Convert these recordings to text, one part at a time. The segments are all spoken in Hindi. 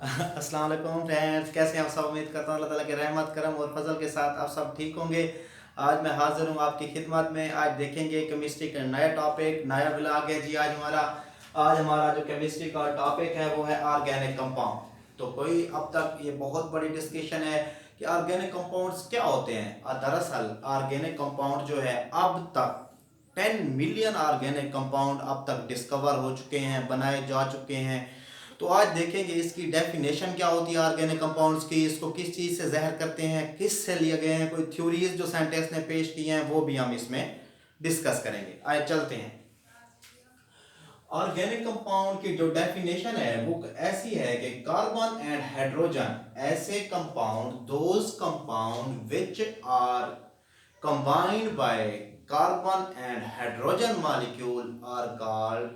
अस्सलाम वालेकुम फ्रेंड्स, कैसे हैं आप सब। उम्मीद करता हूँ अल्लाह ताला के रहमत करम और फजल के साथ आप सब ठीक होंगे। आज मैं हाजिर हूँ आपकी खिदमत में। आज देखेंगे केमिस्ट्री का नया टॉपिक, नया ब्लॉग है जी। आज हमारा जो केमिस्ट्री का टॉपिक है वो है ऑर्गेनिक कंपाउंड। तो कोई अब तक ये बहुत बड़ी डिस्कशन है कि ऑर्गेनिक कंपाउंड्स क्या होते हैं। और दरअसल ऑर्गेनिक कंपाउंड जो है अब तक 10 मिलियन ऑर्गेनिक कंपाउंड अब तक डिस्कवर हो चुके हैं, बनाए जा चुके हैं। तो आज देखेंगे इसकी डेफिनेशन क्या होती है ऑर्गेनिक कंपाउंड्स की, इसको किस चीज़ से जहर करते हैं, किस से लिए गए हैं, कोई थ्योरीज जो साइंटिस्ट ने पेश की हैं वो भी हम इसमें डिस्कस करेंगे। आइए चलते हैं। ऑर्गेनिक कंपाउंड की जो डेफिनेशन है वो ऐसी है कि कार्बन एंड हाइड्रोजन ऐसे compound, those compound which are combined by carbon and hydrogen molecule are called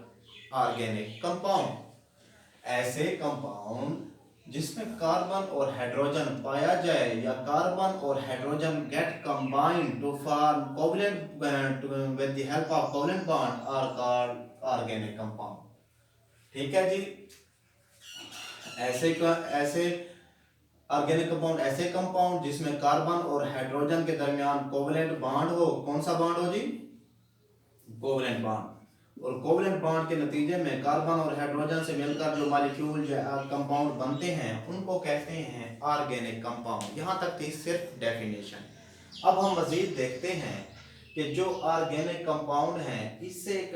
organic compound. ऐसे कंपाउंड जिसमें कार्बन और हाइड्रोजन पाया जाए या कार्बन और hydrogen get combined to form covalent with the help of covalent bond are called organic compound. ठीक है जी। ऐसे ऑर्गेनिक कंपाउंड ऐसे कंपाउंड जिसमें कार्बन और हाइड्रोजन के दरमियान कोवलेंट बॉन्ड हो। कौन सा बॉन्ड हो जी? Covalent bond. और कोवलेंट बॉन्ड के नतीजे में कार्बन और हाइड्रोजन से मिलकर जो मॉलिक्यूल जो कंपाउंड बनते हैं उनको कहते हैं ऑर्गेनिक कंपाउंड। यहाँ तक थी सिर्फ डेफिनेशन। अब हम मजीद देखते हैं कि जो ऑर्गेनिक कंपाउंड हैं इससे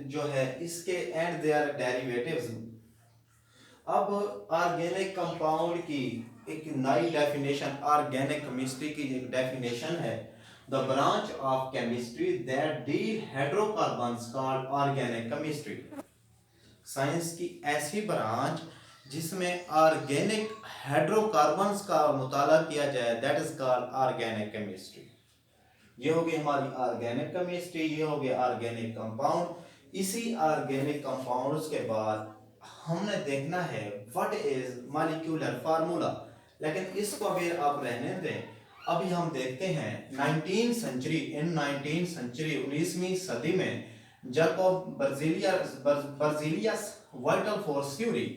जो है इसके एंड देयर डेरिवेटिव्स। अब ऑर्गेनिक कंपाउंड की एक नई डेफिनेशन, ऑर्गेनिक केमिस्ट्री की एक डेफिनेशन है, the branch of chemistry that deal hydrocarbons called organic chemistry. Science की ऐसी ब्रांच जिसमें ऑर्गेनिक हाइड्रोकार्बन्स का मुताला किया जाए, that is called organic chemistry. ये हो गई हमारी ऑर्गेनिक केमिस्ट्री, ये हो गया ऑर्गेनिक कंपाउंड। इसी ऑर्गेनिक कंपाउंड्स के बाद हमने देखना है व्हाट इज मॉलिक्यूलर फार्मूला। लेकिन इसको अभी आप रहने दें। अभी हम देखते हैं 19 सेंचुरी 19वीं सदी में Jacob Berzelius vital force theory.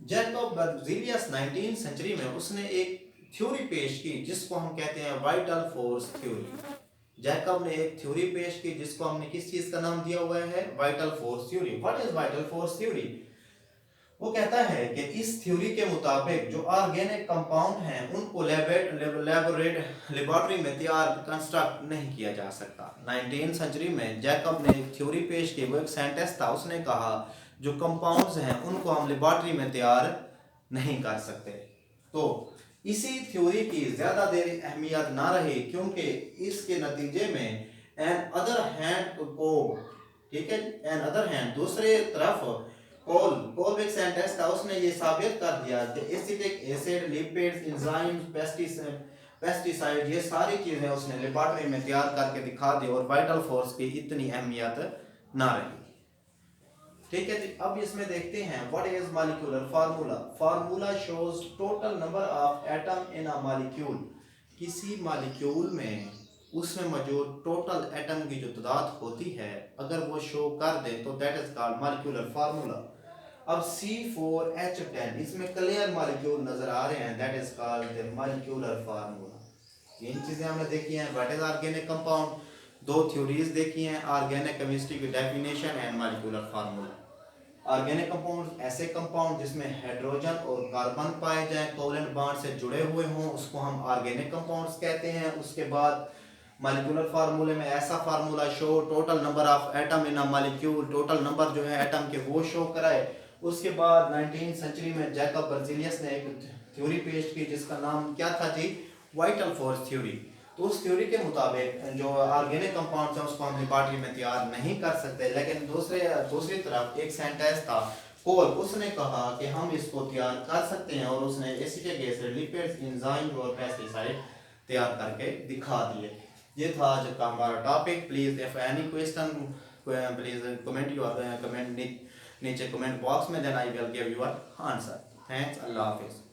Jacob Berzelius 19 century में उसने एक थ्योरी पेश की जिसको हम कहते हैं वाइटल फोर्स थ्योरी। जैकब ने एक थ्योरी पेश की जिसको हमने किस चीज का नाम दिया हुआ है? Vital force theory. What is vital force theory? वो कहता है कि इस थ्योरी के मुताबिक जो ऑर्गेनिक कंपाउंड हैं उनको लेबोरेटरी में तैयार कंस्ट्रक्ट नहीं किया जा सकता। 19 सेंचुरी में जैकब ने एक थ्योरी पेश की। वो एक साइंटिस्ट था, उसने कहा जो कंपाउंड्स हैं उनको हम लेबोरेटरी में तैयार नहीं कर सकते। तो इसी थ्योरी की ज्यादा देर अहमियत ना रही क्योंकि इसके नतीजे में एन अदर हैंड को, ठीक है, एन अदर हैंड दूसरे तरफ कोल एक साइंटिस्ट था, उसने ये साबित कर दिया कि acetic acid, lipids, enzymes, pesticide ये सारी चीजें उसने लेबोरेटरी में तैयार करके दिखा दी और वाइटल फोर्स की इतनी अहमियत ना रही। ठीक है जी। अब इसमें देखते हैं what is molecular formula. Formula shows total number of atom in a molecule. किसी मॉलिक्यूल में उसमें मौजूद टोटल एटम की जो तादाद होती है अगर वो शो कर दे तो that is called molecular formula. अब C4H10 इसमें क्लियर मॉलिक्यूल नजर आ रहे हैं, that is called the molecular formula. तीन चीजें हमने देखी हैं, व्हाट इज ऑर्गेनिक कंपाउंड, दो थ्योरीज देखी हैं, ऑर्गेनिक केमिस्ट्री की definition and molecular formula. Organic compound ऐसे कंपाउंड जिसमें हाइड्रोजन और कार्बन पाए जाएं, कोवलेंट बॉन्ड से जुड़े हुए हों, उसको हम ऑर्गेनिक कंपाउंड्स कहते हैं। उसके बाद मॉलिक्यूलर फार्मूले में ऐसा formula show total number of atom in a molecule, total number जो है एटम के वो शो कराए। उसके बाद 19 सेंचुरी में जैकब बर्जीलियस ने एक थ्योरी पेश की जिसका नाम क्या था जी? Vital force theory. तो उस थ्योरी के मुताबिक जो ऑर्गेनिक कंपाउंड्स हैं उसको हम लेबोरेटरी में तैयार नहीं कर सकते। लेकिन दूसरी तरफ एक साइंटिस्ट था कोल, उसने कहा कि हम इसको तैयार कर सकते हैं और उसने एसिटिक एसिड, लिपिड्स, एंजाइम और पेस्टिसाइड तैयार करके दिखा दिए। ये था आज का हमारा topic. Please if any question please comment your comment नीचे कमेंट बॉक्स में, then I will give your answer. Thanks. Allah हाफिज़।